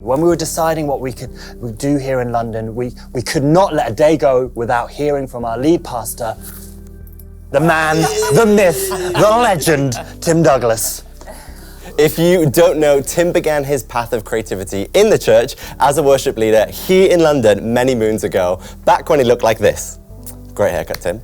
When we were deciding what we could do here in London, we could not let a day go without hearing from our lead pastor, the man, the myth, the legend, Tim Douglas. If you don't know, Tim began his path of creativity in the church as a worship leader here in London many moons ago, back when he looked like this. Great haircut, Tim.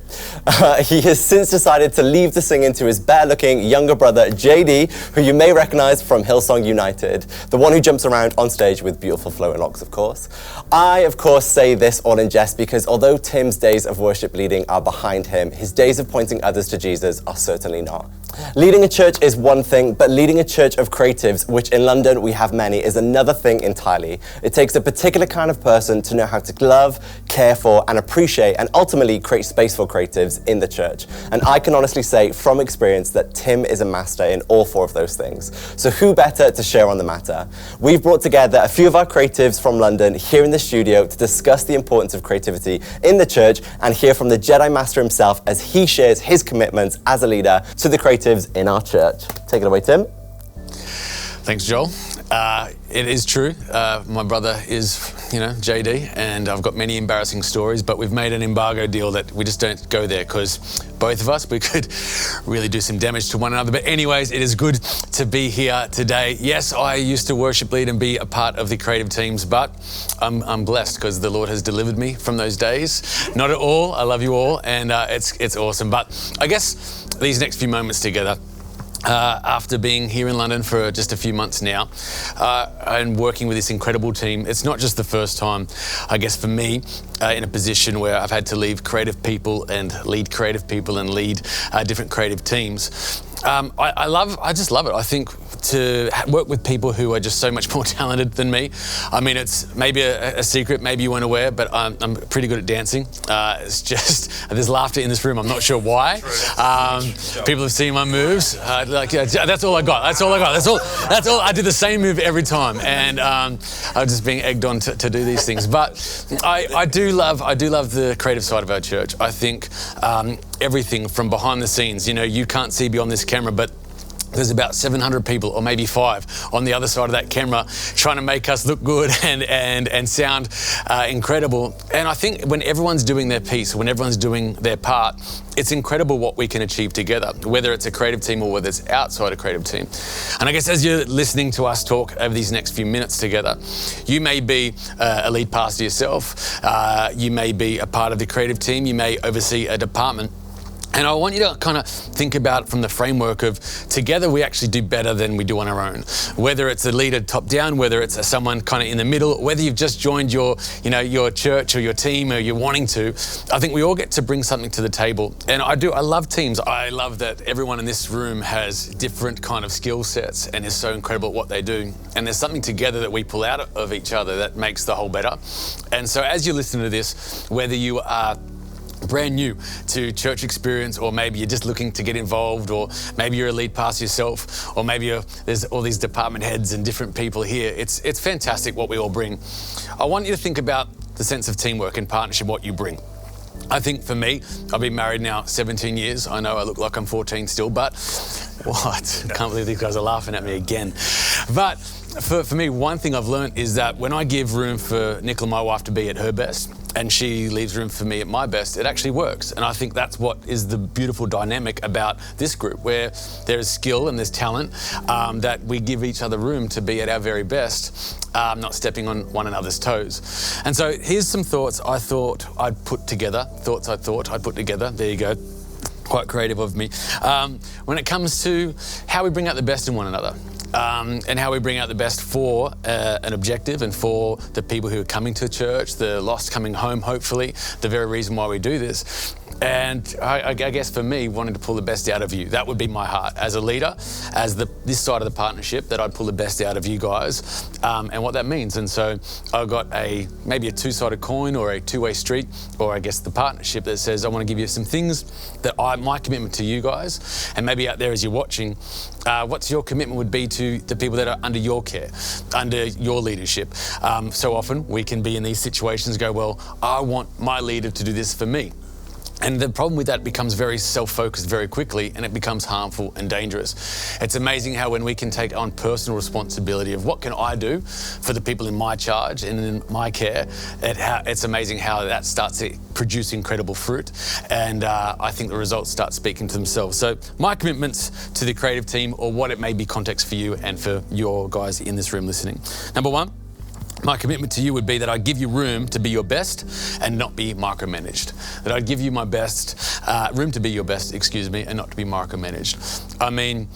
He has since decided to leave the singing to his bear-looking younger brother, JD, who you may recognize from Hillsong United, the one who jumps around on stage with beautiful flowing locks, of course. I, of course, say this all in jest because although Tim's days of worship leading are behind him, his days of pointing others to Jesus are certainly not. Leading a church is one thing, but leading a church of creatives, which in London we have many, is another thing entirely. It takes a particular kind of person to know how to love, care for, and appreciate, and ultimately create space for creatives in the church. And I can honestly say from experience that Tim is a master in all four of those things. So who better to share on the matter? We've brought together a few of our creatives from London here in the studio to discuss the importance of creativity in the church and hear from the Jedi Master himself as he shares his commitments as a leader to the creatives in our church. Take it away, Tim. Thanks, Joel. It is true. My brother is, JD, and I've got many embarrassing stories, but we've made an embargo deal that we just don't go there because both of us, we could really do some damage to one another. But anyways, it is good to be here today. Yes, I used to worship lead and be a part of the creative teams, but I'm blessed because the Lord has delivered me from those days. Not at all. I love you all, and it's awesome. But I guess these next few moments together, after being here in London for just a few months now and working with this incredible team, it's not just the first time, I guess, for me in a position where I've had to lead creative people and lead different creative teams. I just love it. I think to work with people who are just so much more talented than me. I mean, it's maybe a secret, maybe you weren't aware, but I'm pretty good at dancing. It's just, there's laughter in this room. I'm not sure why. People have seen my moves. That's all I got. That's all. I did the same move every time. And I'm just being egged on to do these things. But I do love the creative side of our church. I think everything from behind the scenes, you can't see beyond this camera, but there's about 700 people, or maybe 5, on the other side of that camera trying to make us look good and sound incredible. And I think when everyone's doing their piece, when everyone's doing their part, it's incredible what we can achieve together, whether it's a creative team or whether it's outside a creative team. And I guess as you're listening to us talk over these next few minutes together, you may be a lead pastor yourself, you may be a part of the creative team, you may oversee a department. And I want you to kind of think about it from the framework of together we actually do better than we do on our own. Whether it's a leader top down, whether it's someone kind of in the middle, whether you've just joined your church or your team or you're wanting to, I think we all get to bring something to the table. And I love teams. I love that everyone in this room has different kind of skill sets and is so incredible at what they do. And there's something together that we pull out of each other that makes the whole better. And so as you listen to this, whether you are brand new to church experience, or maybe you're just looking to get involved, or maybe you're a lead pastor yourself, or maybe there's all these department heads and different people here. It's fantastic what we all bring. I want you to think about the sense of teamwork and partnership, what you bring. I think for me, I've been married now 17 years. I know I look like I'm 14 still, but what? I can't believe these guys are laughing at me again. But for me, one thing I've learned is that when I give room for Nicola, my wife, to be at her best, and she leaves room for me at my best, it actually works. And I think that's what is the beautiful dynamic about this group, where there is skill and there's talent, that we give each other room to be at our very best, not stepping on one another's toes. And so here's some thoughts I thought I'd put together. There you go. Quite creative of me. When it comes to how we bring out the best in one another. And how we bring out the best for an objective and for the people who are coming to church, the lost coming home, hopefully, the very reason why we do this. And I guess for me, wanting to pull the best out of you, that would be my heart as a leader, as this side of the partnership, that I'd pull the best out of you guys and what that means. And so I've got maybe a two-sided coin or a two-way street, or I guess the partnership that says I want to give you some things that my commitment to you guys, and maybe out there as you're watching, what's your commitment would be to the people that are under your care, under your leadership. So often we can be in these situations, go, well, I want my leader to do this for me. And the problem with that becomes very self-focused very quickly, and it becomes harmful and dangerous. It's amazing how when we can take on personal responsibility of what can I do for the people in my charge and in my care, it's amazing how that starts to produce incredible fruit. And I think the results start speaking to themselves. So my commitments to the creative team, or what it may be context for you and for your guys in this room listening. Number one, my commitment to you would be that I give you room to be your best and not be micromanaged. That I'd give you my best, room to be your best, and not to be micromanaged. I mean,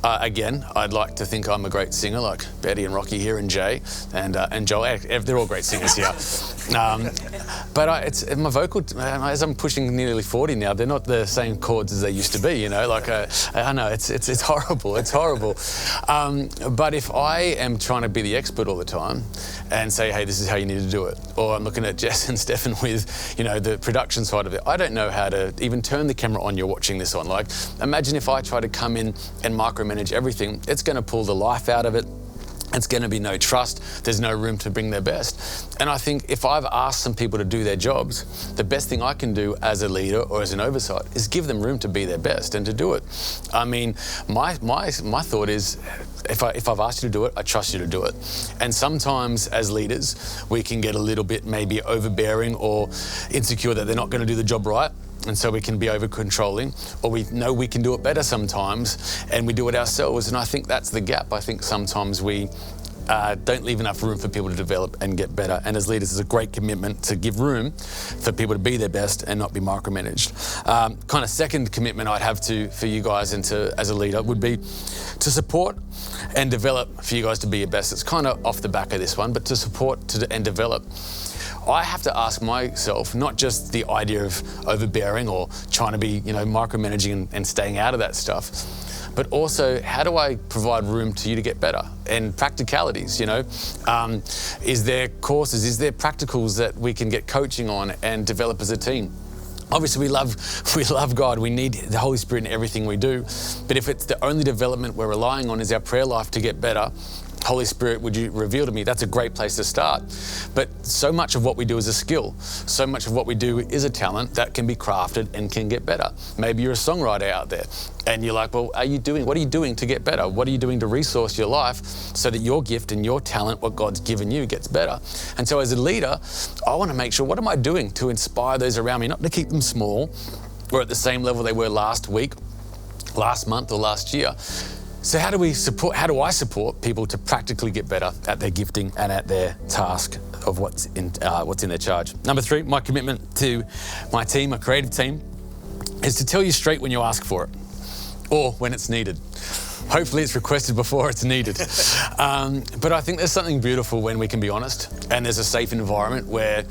again, I'd like to think I'm a great singer, like Betty and Rocky here, and Jay and Joel. They're all great singers here. But it's my vocal, as I'm pushing nearly 40 now, they're not the same chords as they used to be. Like I know it's horrible. It's horrible. But if I am trying to be the expert all the time and say, hey, this is how you need to do it, or I'm looking at Jess and Stefan with, the production side of it, I don't know how to even turn the camera on. You're watching this on. Like, imagine if I try to come in and micromanage everything. It's going to pull the life out of it. It's going to be no trust. There's no room to bring their best. And I think if I've asked some people to do their jobs, the best thing I can do as a leader or as an oversight is give them room to be their best and to do it. I mean, my thought is, if I've asked you to do it, I trust you to do it. And sometimes as leaders, we can get a little bit maybe overbearing or insecure that they're not going to do the job right. And so we can be over-controlling, or we know we can do it better sometimes, and we do it ourselves. And I think that's the gap. I think sometimes we don't leave enough room for people to develop and get better. And as leaders, it's a great commitment to give room for people to be their best and not be micromanaged. Kind of second commitment I'd have for you guys and as a leader would be to support and develop for you guys to be your best. It's kind of off the back of this one, but to support and develop. I have to ask myself, not just the idea of overbearing or trying to be, micromanaging and staying out of that stuff, but also how do I provide room to you to get better? And practicalities, is there courses, is there practicals that we can get coaching on and develop as a team? Obviously, we love God. We need the Holy Spirit in everything we do. But if it's the only development we're relying on is our prayer life to get better, Holy Spirit, would you reveal to me? That's a great place to start. But so much of what we do is a skill. So much of what we do is a talent that can be crafted and can get better. Maybe you're a songwriter out there and you're like, well, what are you doing to get better? What are you doing to resource your life so that your gift and your talent, what God's given you, gets better? And so as a leader, I want to make sure, what am I doing to inspire those around me, not to keep them small or at the same level they were last week, last month, or last year? So how do I support people to practically get better at their gifting and at their task of what's in their charge? Number three, my commitment to my team, my creative team, is to tell you straight when you ask for it, or when it's needed. Hopefully it's requested before it's needed. But I think there's something beautiful when we can be honest, and there's a safe environment where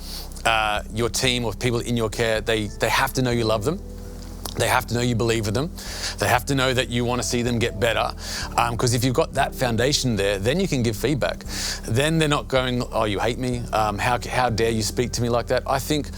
your team or people in your care, they have to know you love them. They have to know you believe in them. They have to know that you want to see them get better. Because if you've got that foundation there, then you can give feedback. Then they're not going, oh, you hate me. How dare you speak to me like that? I think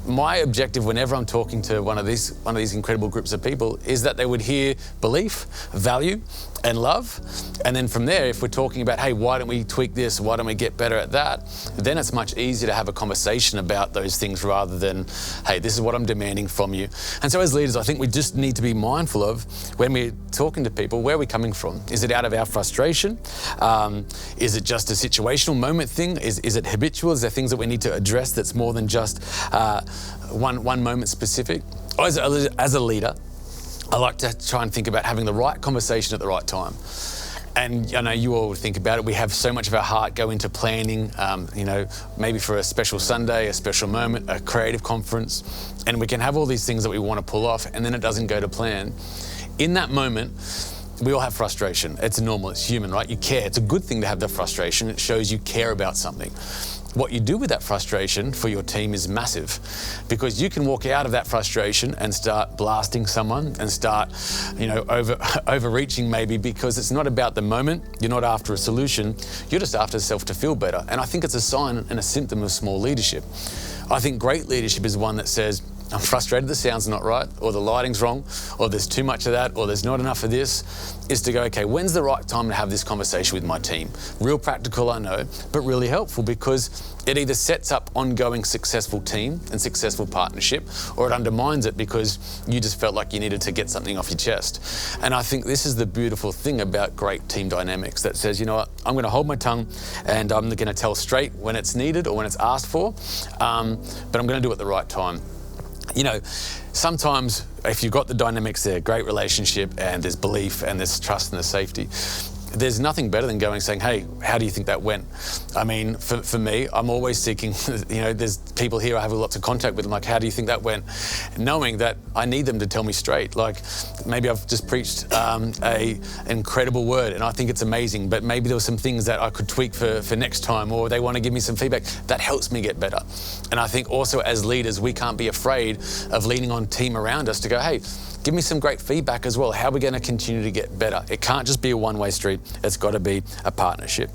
my objective whenever I'm talking to one of these incredible groups of people is that they would hear belief, value, and love. And then from there, if we're talking about, hey, why don't we tweak this? Why don't we get better at that? Then it's much easier to have a conversation about those things rather than, hey, this is what I'm demanding from you. And so as leaders, I think we just need to be mindful of when we're talking to people, where are we coming from? Is it out of our frustration? Is it just a situational moment thing? Is it habitual? Is there things that we need to address that's more than just one moment specific? As a leader, I like to try and think about having the right conversation at the right time. And I know you all think about it. We have so much of our heart go into planning, maybe for a special Sunday, a special moment, a creative conference, and we can have all these things that we want to pull off, and then it doesn't go to plan. In that moment, we all have frustration. It's normal, it's human, right? You care. It's a good thing to have the frustration. It shows you care about something. What you do with that frustration for your team is massive, because you can walk out of that frustration and start blasting someone and start, overreaching maybe, because it's not about the moment. You're not after a solution. You're just after self to feel better. And I think it's a sign and a symptom of small leadership. I think great leadership is one that says, I'm frustrated the sound's not right, or the lighting's wrong, or there's too much of that, or there's not enough of this, is to go, okay, when's the right time to have this conversation with my team? Real practical, I know, but really helpful, because it either sets up ongoing successful team and successful partnership, or it undermines it because you just felt like you needed to get something off your chest. And I think this is the beautiful thing about great team dynamics that says, you know what, I'm going to hold my tongue and I'm going to tell straight when it's needed or when it's asked for, but I'm going to do it at the right time. You know, sometimes if you've got the dynamics there, great relationship, and there's belief and there's trust and there's safety, there's nothing better than going saying, hey, how do you think that went? I mean, for me, I'm always seeking, you know, there's people here I have lots of contact with, I'm like, how do you think that went? Knowing that I need them to tell me straight. Like, maybe I've just preached a incredible word and I think it's amazing, but maybe there were some things that I could tweak for next time, or they want to give me some feedback. That helps me get better. And I think also as leaders, we can't be afraid of leaning on team around us to go, hey, give me some great feedback as well. How are we going to continue to get better? It can't just be a one-way street. It's got to be a partnership.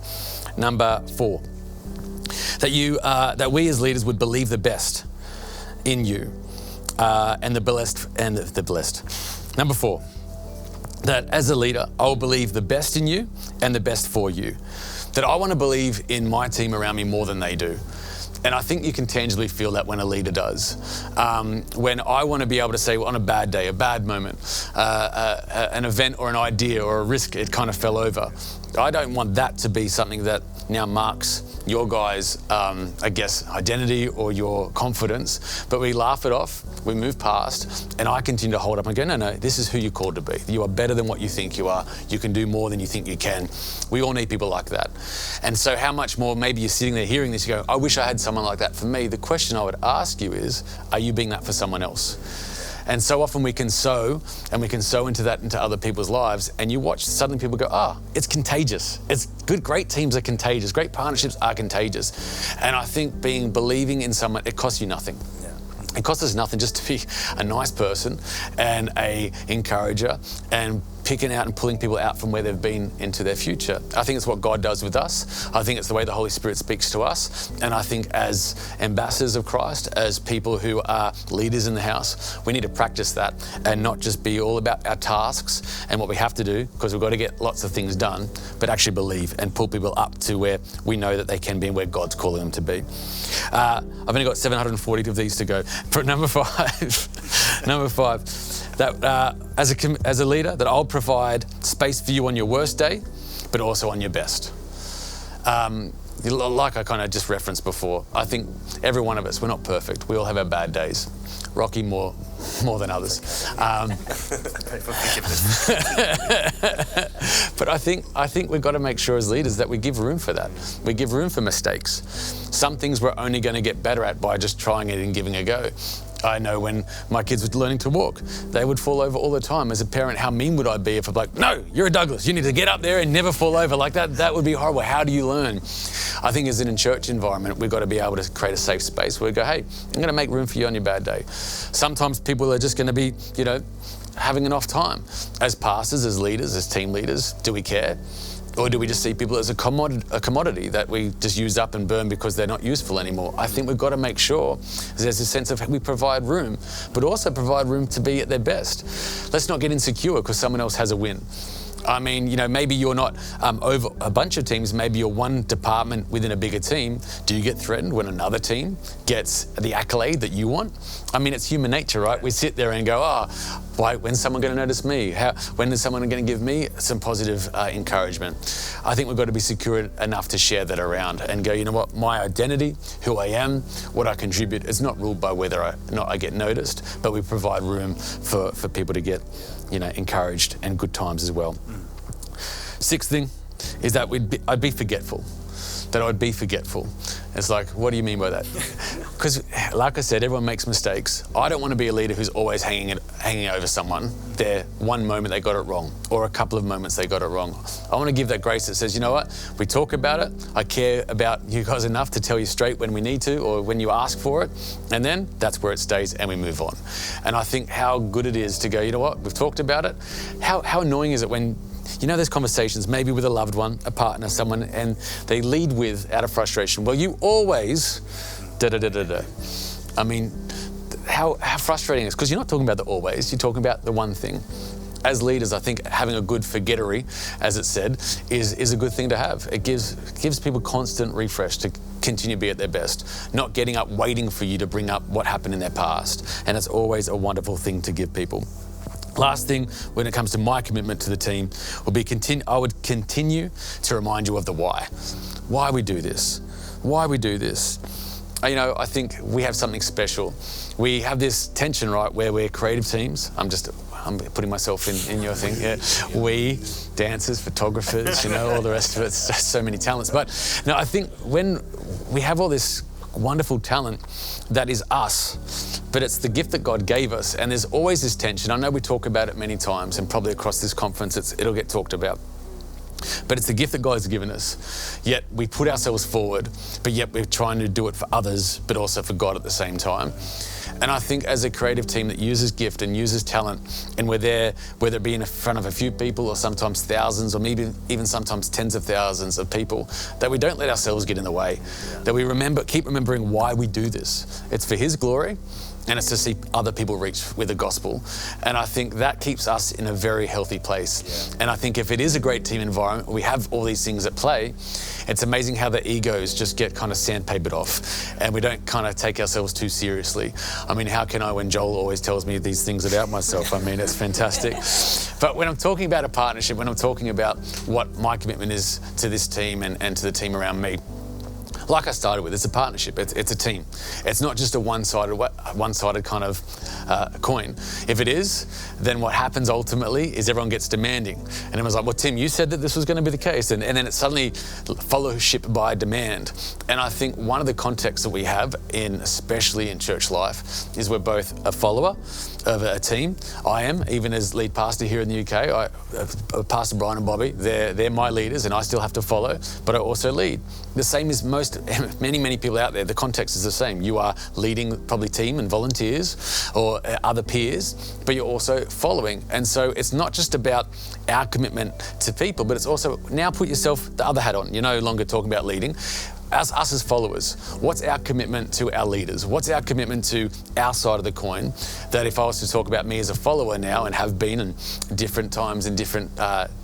Number 4, that we as leaders would believe the best in you and the blessed. Number 4, that as a leader, I will believe the best in you and the best for you. That I want to believe in my team around me more than they do. And I think you can tangibly feel that when a leader does. When I want to be able to say, well, on a bad day, a bad moment, an event or an idea or a risk, it kind of fell over. I don't want that to be something that now marks your guys' identity or your confidence, but we laugh it off, we move past, and I continue to hold up and go, no, this is who you're called to be. You are better than what you think you are. You can do more than you think you can. We all need people like that. And so how much more, maybe you're sitting there hearing this, you go, I wish I had someone like that for me. The question I would ask you is, are you being that for someone else? And so often we can sow into that into other people's lives, and you watch suddenly people go, it's contagious. It's good, great teams are contagious, great partnerships are contagious. And I think believing in someone, it costs you nothing. It costs us nothing just to be a nice person and a encourager and picking out and pulling people out from where they've been into their future. I think it's what God does with us. I think it's the way the Holy Spirit speaks to us. And I think as ambassadors of Christ, as people who are leaders in the house, we need to practice that and not just be all about our tasks and what we have to do, because we've got to get lots of things done, but actually believe and pull people up to where we know that they can be and where God's calling them to be. I've only got 740 of these to go. For number 5, that as a leader, that I'll provide space for you on your worst day, but also on your best. Like I kind of just referenced before, I think every one of us, we're not perfect. We all have our bad days. Rocky more than others. But I think we've got to make sure as leaders that we give room for that. We give room for mistakes. Some things we're only going to get better at by just trying it and giving a go. I know when my kids were learning to walk, they would fall over all the time. As a parent, how mean would I be if I'm like, no, you're a Douglas, you need to get up there and never fall over like that? That would be horrible. How do you learn? I think as in a church environment, we've got to be able to create a safe space where we go, hey, I'm going to make room for you on your bad day. Sometimes people are just going to be, having an off time. As pastors, as leaders, as team leaders, do we care? Or do we just see people as a commodity that we just use up and burn because they're not useful anymore? I think we've got to make sure there's a sense of we provide room, but also provide room to be at their best. Let's not get insecure because someone else has a win. I mean, maybe you're not over a bunch of teams, maybe you're one department within a bigger team. Do you get threatened when another team gets the accolade that you want? I mean, it's human nature, right? We sit there and go, when's someone going to notice me? When is someone going to give me some positive encouragement? I think we've got to be secure enough to share that around and go, you know what, my identity, who I am, what I contribute, is not ruled by whether or not I get noticed, but we provide room for people to get encouraged and good times as well. 6th thing is that I'd be forgetful. That I'd be forgetful. It's like, what do you mean by that? Because, like I said, everyone makes mistakes. I don't want to be a leader who's always hanging over someone. Their one moment they got it wrong, or a couple of moments they got it wrong. I want to give that grace that says, you know what? We talk about it. I care about you guys enough to tell you straight when we need to, or when you ask for it. And then that's where it stays and we move on. And I think how good it is to go, you know what? We've talked about it. How annoying is it when there's conversations, maybe with a loved one, a partner, someone, and they lead with, out of frustration, well, you always, da-da-da-da-da. I mean, how frustrating it is, because you're not talking about the always, you're talking about the one thing. As leaders, I think having a good forgettery, as it said, is a good thing to have. It gives people constant refresh to continue to be at their best, not getting up waiting for you to bring up what happened in their past. And it's always a wonderful thing to give people. Last thing, when it comes to my commitment to the team, will be I would continue to remind you of the why. Why we do this. Why we do this. You know, I think we have something special. We have this tension, right, where we're creative teams. I'm putting myself in your thing. Yeah. We, dancers, photographers, you know, all the rest of it. So many talents. But no, I think when we have all this wonderful talent that is us, but it's the gift that God gave us, and there's always this tension. I know we talk about it many times, and probably across this conference it'll get talked about. But it's the gift that God has given us. Yet we put ourselves forward, but yet we're trying to do it for others, but also for God at the same time. And I think as a creative team that uses gift and uses talent, and we're there, whether it be in front of a few people or sometimes thousands or maybe even sometimes tens of thousands of people, that we don't let ourselves get in the way, that we keep remembering why we do this. It's for His glory, and it's to see other people reach with the gospel. And I think that keeps us in a very healthy place. Yeah. And I think if it is a great team environment, we have all these things at play, it's amazing how the egos just get kind of sandpapered off, and we don't kind of take ourselves too seriously. I mean, how can I when Joel always tells me these things about myself? I mean, it's fantastic. But when I'm talking about a partnership, when I'm talking about what my commitment is to this team and to the team around me, like I started with, it's a partnership, it's a team. It's not just a one-sided kind of coin. If it is, then what happens ultimately is everyone gets demanding. And everyone's like, well, Tim, you said that this was going to be the case. And then it's suddenly fellowship by demand. And I think one of the contexts that we have, especially in church life, is we're both a follower of a team. I am, even as lead pastor here in the UK, Pastor Brian and Bobby, they're my leaders and I still have to follow, but I also lead. The same as many people out there, the context is the same. You are leading probably team and volunteers or other peers, but you're also following. And so it's not just about our commitment to people, but it's also now put yourself the other hat on. You're no longer talking about leading. Us as followers, what's our commitment to our leaders? What's our commitment to our side of the coin? That if I was to talk about me as a follower now and have been in different times in different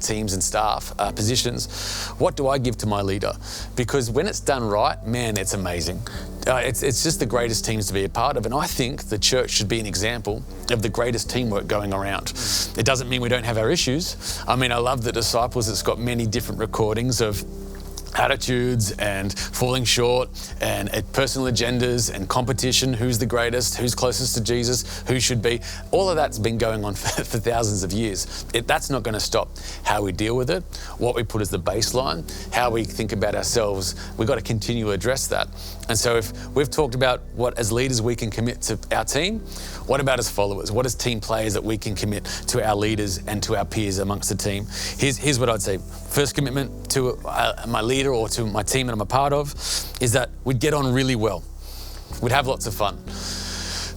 teams and staff positions, what do I give to my leader? Because when it's done right, man, it's amazing. It's just the greatest teams to be a part of. And I think the church should be an example of the greatest teamwork going around. It doesn't mean we don't have our issues. I mean, I love the Disciples. It's got many different recordings of attitudes and falling short and personal agendas and competition, who's the greatest, who's closest to Jesus, who should be. All of that's been going on for thousands of years. That's not going to stop how we deal with it, what we put as the baseline, how we think about ourselves. We've got to continue to address that. And so if we've talked about what as leaders we can commit to our team, what about as followers? What as team players that we can commit to our leaders and to our peers amongst the team? Here's what I'd say. First commitment to my leader or to my team that I'm a part of is that we'd get on really well. We'd have lots of fun.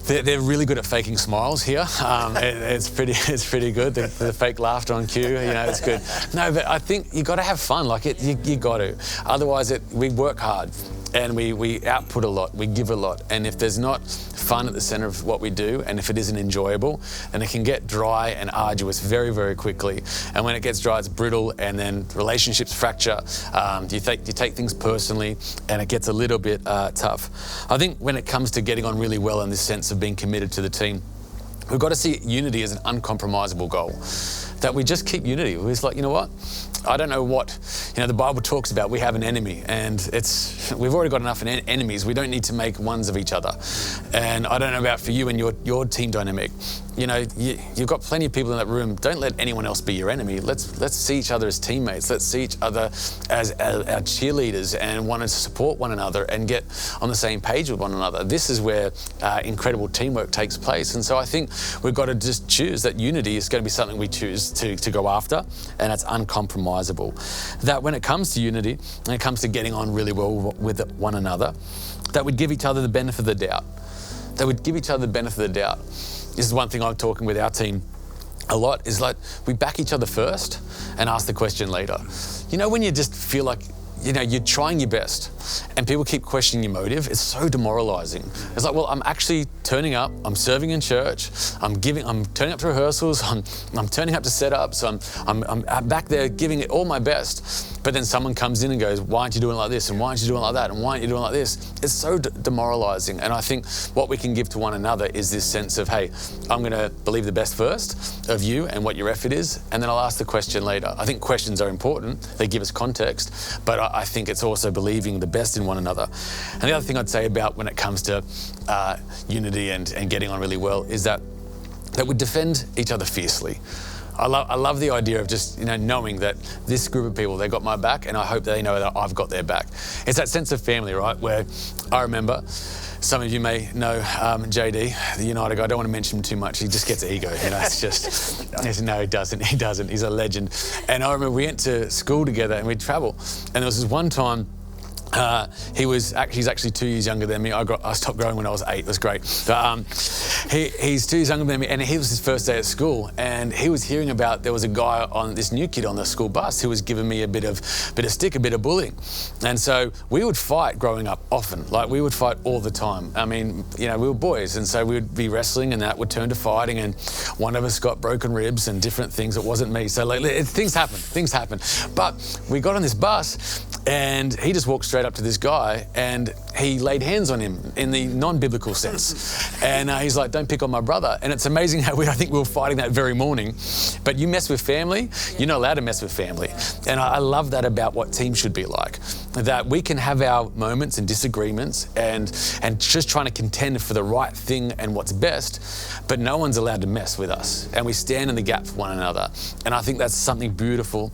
They're really good at faking smiles here. It's pretty good. The fake laughter on cue, you know, it's good. No, but I think you got to have fun. Like you got to. Otherwise, we work hard and we output a lot. We give a lot. And if there's not fun at the center of what we do, and if it isn't enjoyable, then it can get dry and arduous very, very quickly. And when it gets dry, it's brittle, and then relationships fracture. You take things personally, and it gets a little bit tough. I think when it comes to getting on really well in this sense of being committed to the team, we've got to see unity as an uncompromisable goal. That we just keep unity. It's like, you know what? I don't know what, the Bible talks about. We have an enemy, and we've already got enough enemies. We don't need to make ones of each other. And I don't know about for you and your team dynamic. You've got plenty of people in that room. Don't let anyone else be your enemy. Let's see each other as teammates. Let's see each other as our cheerleaders and want to support one another and get on the same page with one another. This is where incredible teamwork takes place. And so I think we've got to just choose that unity is going to be something we choose to go after, and it's uncompromisable. That when it comes to unity, and it comes to getting on really well with one another, that we'd give each other the benefit of the doubt. That we'd give each other the benefit of the doubt. This is one thing I'm talking with our team a lot, is like we back each other first and ask the question later. When you just feel like you're trying your best and people keep questioning your motive, it's so demoralizing. It's like, well, I'm actually turning up, I'm serving in church, I'm turning up to rehearsals, I'm turning up to setups, I'm back there giving it all my best. But then someone comes in and goes, why aren't you doing it like this? And why aren't you doing it like that? And why aren't you doing it like this? It's so demoralizing. And I think what we can give to one another is this sense of, hey, I'm going to believe the best first of you and what your effort is, and then I'll ask the question later. I think questions are important. They give us context, but I think it's also believing the best in one another. And the other thing I'd say about when it comes to unity and getting on really well is that we defend each other fiercely. I love the idea of just knowing that this group of people, they got my back, and I hope they know that I've got their back. It's that sense of family, right? Where I remember, some of you may know JD, the United guy. I don't want to mention him too much. He just gets ego. It's just no, he doesn't. He doesn't. He's a legend. And I remember we went to school together and we'd travel. And there was this one time. He's actually 2 years younger than me. I stopped growing when I was 8. It was great. But he's 2 years younger than me, and it was his first day at school. And he was hearing about there was a guy this new kid on the school bus who was giving me a bit of stick, a bit of bullying. And so we would fight growing up often. Like we would fight all the time. I mean, we were boys, and so we would be wrestling, and that would turn to fighting. And one of us got broken ribs and different things. It wasn't me. So things happen. But we got on this bus. And he just walked straight up to this guy and he laid hands on him in the non-biblical sense. And he's like, don't pick on my brother. And it's amazing how I think we were fighting that very morning. But you mess with family, you're not allowed to mess with family. And I love that about what teams should be like. That we can have our moments and disagreements and just trying to contend for the right thing and what's best, but no one's allowed to mess with us. And we stand in the gap for one another. And I think that's something beautiful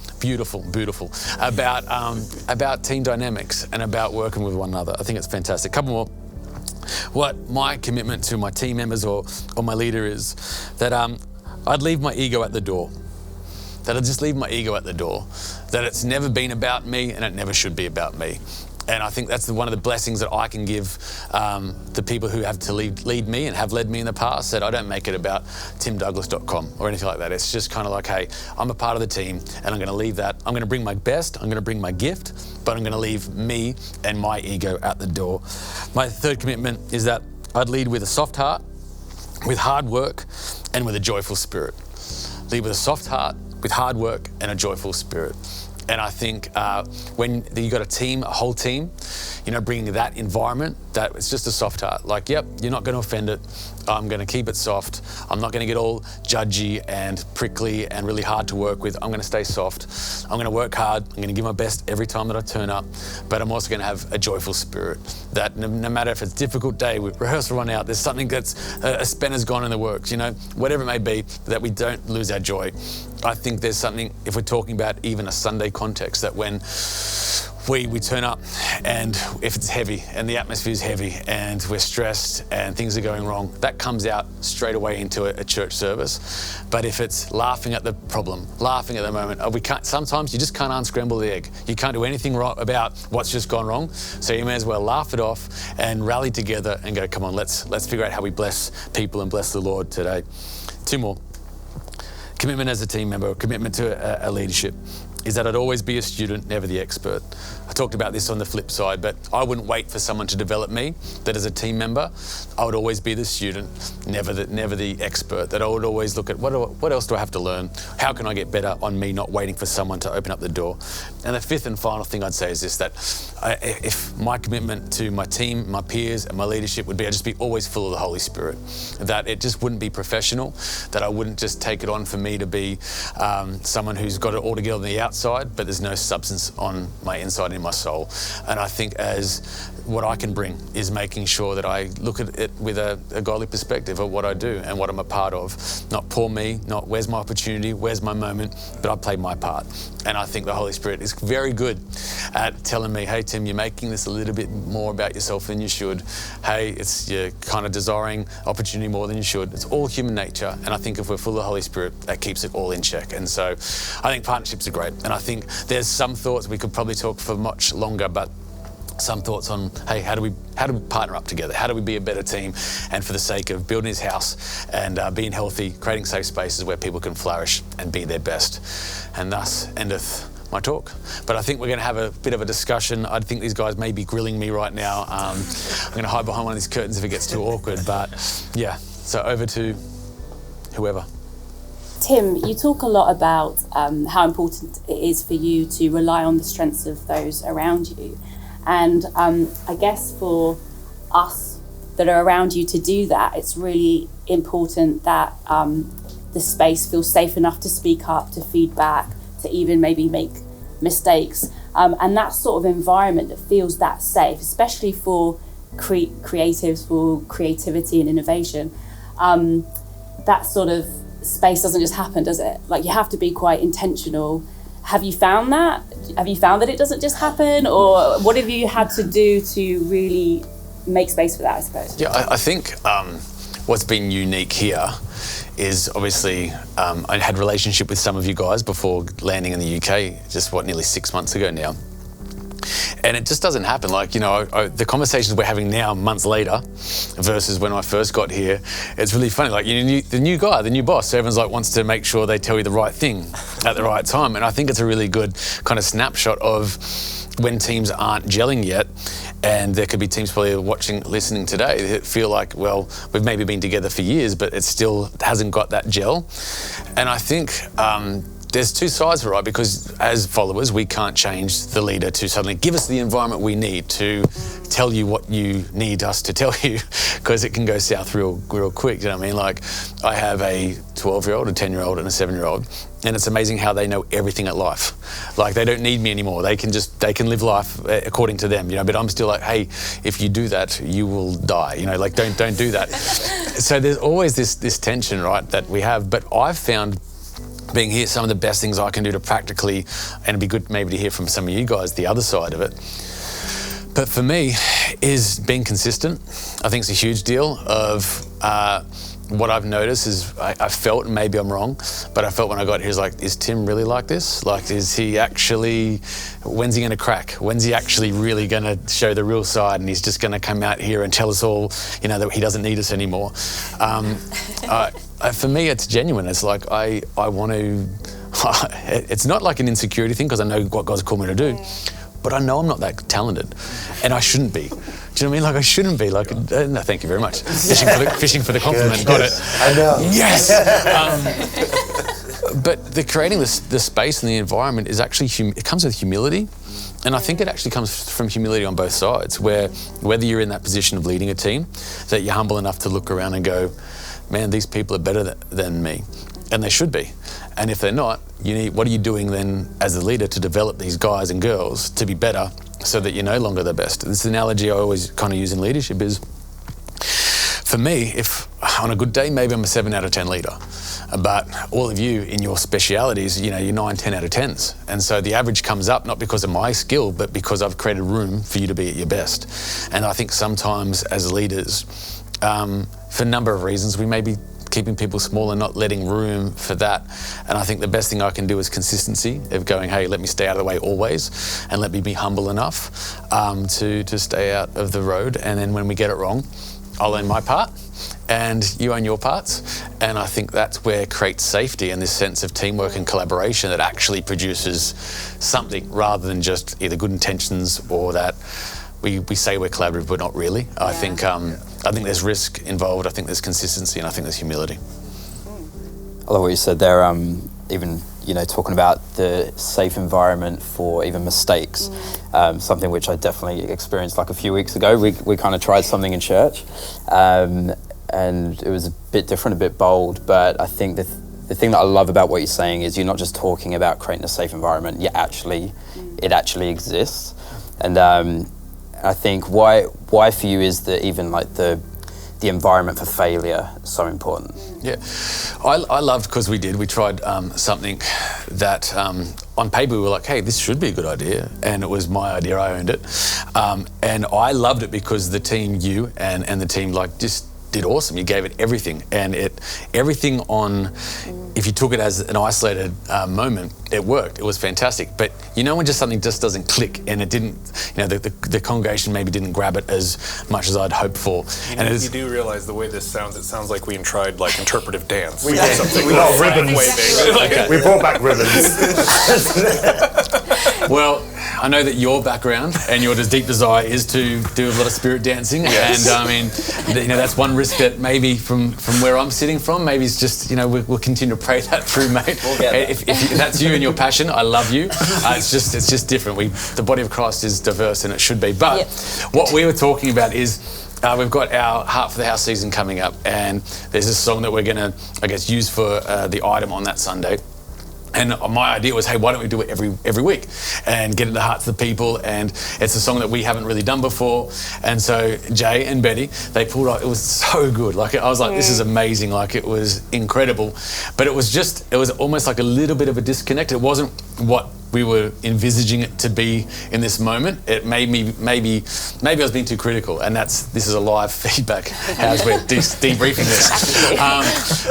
about team dynamics and about working with one another. I think it's fantastic. A couple more. What my commitment to my team members or my leader is that I'd leave my ego at the door. That I'd just leave my ego at the door. That it's never been about me and it never should be about me. And I think that's one of the blessings that I can give the people who have to lead me and have led me in the past, that I don't make it about timdouglas.com or anything like that. It's just kind of like, hey, I'm a part of the team and I'm going to leave that. I'm going to bring my best, I'm going to bring my gift, but I'm going to leave me and my ego at the door. My third commitment is that I'd lead with a soft heart, with hard work, and with a joyful spirit. Lead with a soft heart, with hard work, and a joyful spirit. And I think when you've got a team, a whole team, bringing that environment, that it's just a soft heart. Like, yep, you're not going to offend it. I'm going to keep it soft. I'm not going to get all judgy and prickly and really hard to work with. I'm going to stay soft. I'm going to work hard. I'm going to give my best every time that I turn up. But I'm also going to have a joyful spirit that no matter if it's a difficult day, with rehearsal run out, there's something that's a spanner's gone in the works, whatever it may be, that we don't lose our joy. I think there's something, if we're talking about even a Sunday context, that when we turn up and if it's heavy and the atmosphere is heavy and we're stressed and things are going wrong, that comes out straight away into a church service. But if it's laughing at the problem, laughing at the moment, sometimes you just can't unscramble the egg. You can't do anything wrong about what's just gone wrong. So you may as well laugh it off and rally together and go, come on, let's figure out how we bless people and bless the Lord today. 2 more. Commitment as a team member, commitment to a leadership, is that I'd always be a student, never the expert. I talked about this on the flip side, but I wouldn't wait for someone to develop me. That as a team member, I would always be the student, never the expert. That I would always look at what else do I have to learn? How can I get better on me, not waiting for someone to open up the door? And the fifth and final thing I'd say is this, that if my commitment to my team, my peers, and my leadership would be, I'd just be always full of the Holy Spirit. That it just wouldn't be professional, that I wouldn't just take it on for me to be someone who's got it all together on the outside, but there's no substance on my inside and in my soul. And I think as what I can bring is making sure that I look at it with a godly perspective of what I do and what I'm a part of. Not poor me, not where's my opportunity, where's my moment, but I played my part. And I think the Holy Spirit is very good at telling me, hey Tim, you're making this a little bit more about yourself than you should. Hey, you're kind of desiring opportunity more than you should. It's all human nature. And I think if we're full of the Holy Spirit, that keeps it all in check. And so I think partnerships are great. And I think there's some thoughts, we could probably talk for much longer, but some thoughts on, hey, how do we partner up together? How do we be a better team? And for the sake of building his house and being healthy, creating safe spaces where people can flourish and be their best. And thus endeth my talk. But I think we're going to have a bit of a discussion. I think these guys may be grilling me right now. I'm going to hide behind one of these curtains if it gets too awkward. But yeah, so over to whoever. Tim, you talk a lot about how important it is for you to rely on the strengths of those around you. And I guess for us that are around you to do that, it's really important that the space feels safe enough to speak up, to feedback, to even maybe make mistakes. And that sort of environment that feels that safe, especially for creatives, for creativity and innovation, that sort of space doesn't just happen, does it? Like, you have to be quite intentional. Have you found that? Have you found that it doesn't just happen? Or what have you had to do to really make space for that, I suppose? Yeah, I think what's been unique here is obviously I had a relationship with some of you guys before landing in the UK, just nearly 6 months ago now. And it just doesn't happen. Like, the conversations we're having now, months later, versus when I first got here, it's really funny. Like, the new guy, the new boss, so everyone's like wants to make sure they tell you the right thing at the right time. And I think it's a really good kind of snapshot of when teams aren't gelling yet. And there could be teams probably listening today that feel like, well, we've maybe been together for years, but it still hasn't got that gel. And I think there's two sides, right? Because as followers, we can't change the leader to suddenly give us the environment we need to tell you what you need us to tell you, because it can go south real quick. You know what I mean? Like, I have a 12-year-old, a 10-year-old, and a 7-year-old, and it's amazing how they know everything at life. Like, they don't need me anymore. They can live life according to them. But I'm still like, hey, if you do that, you will die. Like, don't do that. So there's always this tension, right, that we have. But I've found, being here, some of the best things I can do to practically, and it'd be good maybe to hear from some of you guys the other side of it. But for me, is being consistent. I think it's a huge deal of what I've noticed is I felt, and maybe I'm wrong, but I felt when I got here, is Tim really like this? Like, is he actually, when's he gonna crack? When's he actually really gonna show the real side, and he's just gonna come out here and tell us all, that he doesn't need us anymore? For me, it's genuine. It's like, I want to, it's not like an insecurity thing, because I know what God's called me to do, but I know I'm not that talented, and I shouldn't be. Do you know what I mean? Like, I shouldn't be. Like, no, thank you very much. Fishing for the compliment. Got it. I know. Yes. But creating the space and the environment is actually, it comes with humility. And I think it actually comes from humility on both sides, where whether you're in that position of leading a team, that you're humble enough to look around and go, man, these people are better than me. And they should be. And if they're not, what are you doing then as a leader to develop these guys and girls to be better, so that you're no longer the best? This analogy I always kind of use in leadership is, for me, if on a good day, maybe I'm a 7 out of 10 leader. But all of you in your specialities, you're 9, 10 out of 10s. And so the average comes up not because of my skill, but because I've created room for you to be at your best. And I think sometimes as leaders, for a number of reasons, we may be keeping people small and not letting room for that. And I think the best thing I can do is consistency of going, hey, let me stay out of the way always, and let me be humble enough to stay out of the road. And then when we get it wrong, I'll own my part and you own your parts. And I think that's where it creates safety and this sense of teamwork and collaboration that actually produces something, rather than just either good intentions or that we say we're collaborative, but not really. I think there's risk involved. I think there's consistency, and I think there's humility. I love what you said there. Even talking about the safe environment for even mistakes, something which I definitely experienced like a few weeks ago. We kind of tried something in church, and it was a bit different, a bit bold. But I think the thing that I love about what you're saying is you're not just talking about creating a safe environment. It actually exists, and I think why for you is that even like the environment for failure so important? Yeah, I loved, because we tried something that on paper we were like, hey, this should be a good idea, and it was my idea, I owned it, and I loved it because the team, you and the team, like, just did awesome. You gave it everything, and everything on, if you took it as an isolated moment, it worked. It was fantastic. But you know when just something just doesn't click, and it didn't, you know, the congregation maybe didn't grab it as much as I'd hoped for. You do realize the way this sounds, it sounds like we tried like interpretive dance. We did. We got ribbons. Okay. We brought back ribbons. Well, I know that your background and your deep desire is to do a lot of spirit dancing, Yes. and I mean, you know, that's one risk that maybe from where I'm sitting from, maybe it's just, you know, we'll continue to pray that through, mate. We'll get there. If that's you and your passion, I love you. It's just different. The body of Christ is diverse, and it should be. But what we were talking about is, we've got our Heart for the House season coming up, and there's a song that we're going to, I guess, use for the item on that Sunday. And my idea was, hey, why don't we do it every week and get in the hearts of the people? And it's a song that we haven't really done before. And so Jay and Betty, they pulled off. It was so good. Like, I was like, this is amazing. Like, it was incredible. But it was almost like a little bit of a disconnect. It wasn't what we were envisaging it to be in this moment. It made me, maybe I was being too critical, and this is a live feedback as we're debriefing this.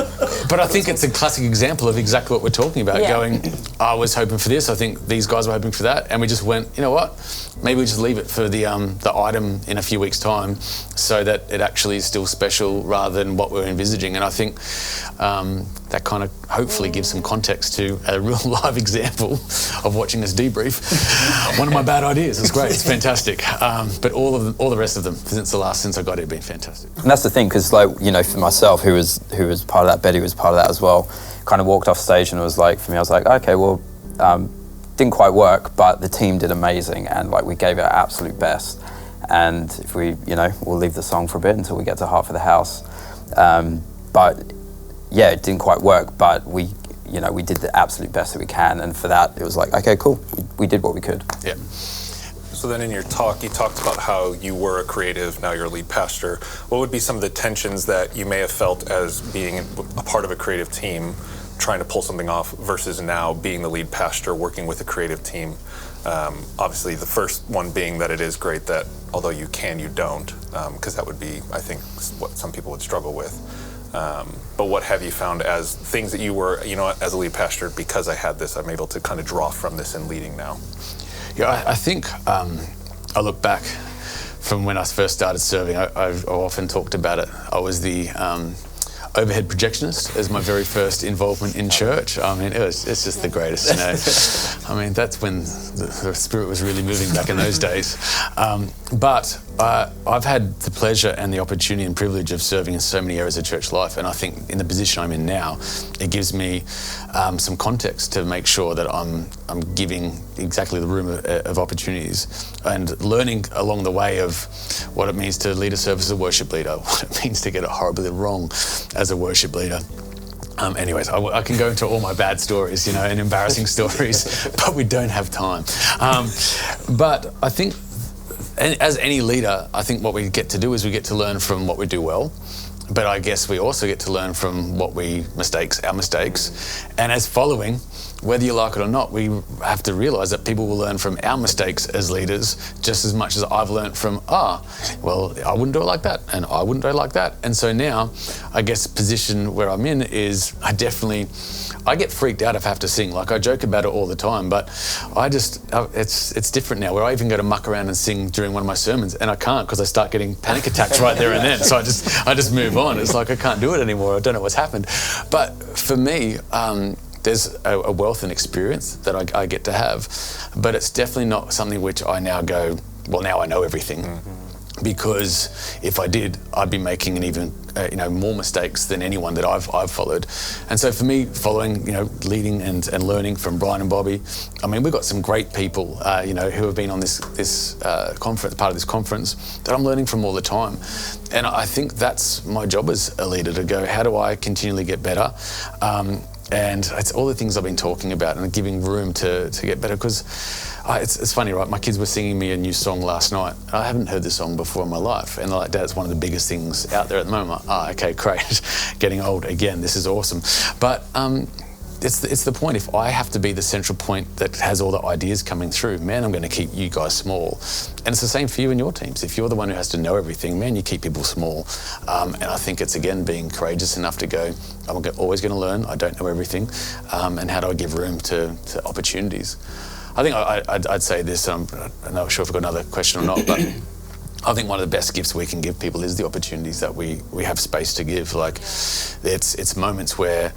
But I think it's a classic example of exactly what we're talking about. Going, I was hoping for this, I think these guys were hoping for that, and we just went, you know what, maybe we just leave it for the item in a few weeks' time, so that it actually is still special rather than what we're envisaging. And I think that kind of hopefully gives some context to a real live example of watching us debrief. One of my bad ideas. It's great. It's fantastic. But all the rest of them since I got here, have been fantastic. And that's the thing, because, like, you know, for myself, who was part of that, Betty was part of that as well, kind of walked off stage and was like, for me, I was like, okay, well, didn't quite work, but the team did amazing, and like we gave it our absolute best. And if we, you know, we'll leave the song for a bit until we get to Heart for the House. But yeah, it didn't quite work, but we did the absolute best that we can, and for that, it was like, okay, cool, we did what we could. Yeah. So then in your talk, you talked about how you were a creative, now you're a lead pastor. What would be some of the tensions that you may have felt as being a part of a creative team, trying to pull something off, versus now being the lead pastor, working with a creative team? Obviously, the first one being that it is great that although you can, you don't, because that would be, I think, what some people would struggle with. But what have you found as things that you were, you know, as a lead pastor, because I had this, I'm able to kind of draw from this in leading now? Yeah, I think I look back from when I first started serving. I've often talked about it. I was the overhead projectionist as my very first involvement in church. I mean, it's just the greatest, you know. I mean, that's when the Spirit was really moving back in those days. But I've had the pleasure and the opportunity and privilege of serving in so many areas of church life, and I think in the position I'm in now, it gives me some context to make sure that I'm giving exactly the room of opportunities and learning along the way of what it means to lead a service as a worship leader, what it means to get it horribly wrong as a worship leader. Anyways, I can go into all my bad stories, you know, and embarrassing stories, but we don't have time. But I think, as any leader, I think what we get to do is we get to learn from what we do well, but I guess we also get to learn from our mistakes. And as following, whether you like it or not, we have to realise that people will learn from our mistakes as leaders just as much as I've learned from, well, I wouldn't do it like that, and I wouldn't do it like that. And so now, I guess the position where I'm in is I get freaked out if I have to sing. Like, I joke about it all the time, but it's different now, where I even go to muck around and sing during one of my sermons, and I can't because I start getting panic attacks right there and then. So I just move on. It's like I can't do it anymore. I don't know what's happened. But for me, there's a wealth and experience that I get to have, but it's definitely not something which I now go, well, now I know everything. Mm-hmm. Because if I did, I'd be making an even more mistakes than anyone that I've followed. And so for me, following, leading and learning from Brian and Bobby, I mean, we've got some great people, who have been on this conference, part of this conference, that I'm learning from all the time. And I think that's my job as a leader, to go, how do I continually get better? And it's all the things I've been talking about, and giving room to get better. Because it's funny, right? My kids were singing me a new song last night. I haven't heard this song before in my life. And they're like, Dad, it's one of the biggest things out there at the moment. Okay, great. Getting old again. This is awesome. But it's the point. If I have to be the central point that has all the ideas coming through, man, I'm going to keep you guys small. And it's the same for you and your teams. If you're the one who has to know everything, man, you keep people small. And I think it's, again, being courageous enough to go, I'm always going to learn. I don't know everything. And how do I give room to opportunities? I think I'd say this. I'm not sure if I've got another question or not, but I think one of the best gifts we can give people is the opportunities that we have space to give. Like, it's moments where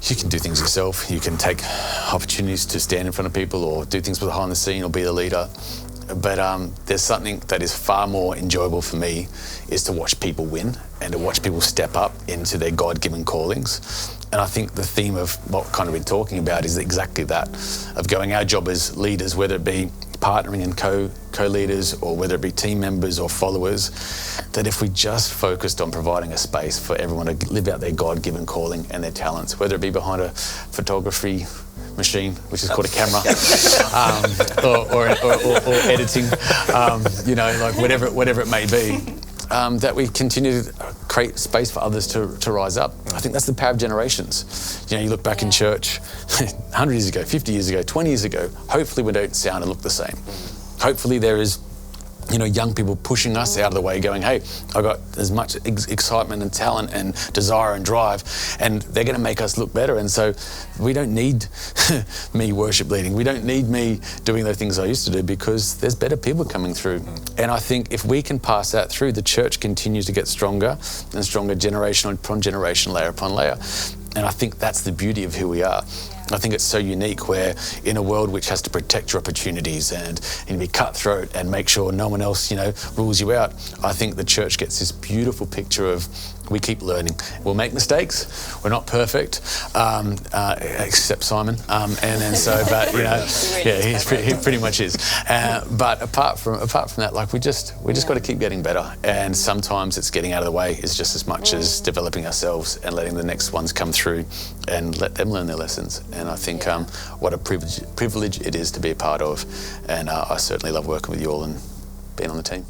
you can do things yourself. You can take opportunities to stand in front of people or do things behind the scene or be the leader. But there's something that is far more enjoyable for me is to watch people win and to watch people step up into their God-given callings. And I think the theme of what we've kind of been talking about is exactly that, of going our job as leaders, whether it be partnering and co-leaders or whether it be team members or followers, that if we just focused on providing a space for everyone to live out their God-given calling and their talents, whether it be behind a photography machine, which is called a camera, or editing, like whatever it may be, that we continue to create space for others to rise up. I think that's the power of generations. You look back in church 100 years ago, 50 years ago, 20 years ago, hopefully we don't sound and look the same. Hopefully there is young people pushing us out of the way going, hey, I've got as much excitement and talent and desire and drive, and they're going to make us look better. And so we don't need me worship leading. We don't need me doing the things I used to do because there's better people coming through. And I think if we can pass that through, the church continues to get stronger and stronger, generation upon generation, layer upon layer. And I think that's the beauty of who we are. I think it's so unique where in a world which has to protect your opportunities and be cutthroat and make sure no one else, rules you out, I think the church gets this beautiful picture of we keep learning. We'll make mistakes. We're not perfect, except Simon. He pretty much is. But apart from that, like we just got to keep getting better. And sometimes it's getting out of the way is just as much as developing ourselves and letting the next ones come through and let them learn their lessons. And I think what a privilege it is to be a part of. And I certainly love working with you all and being on the team.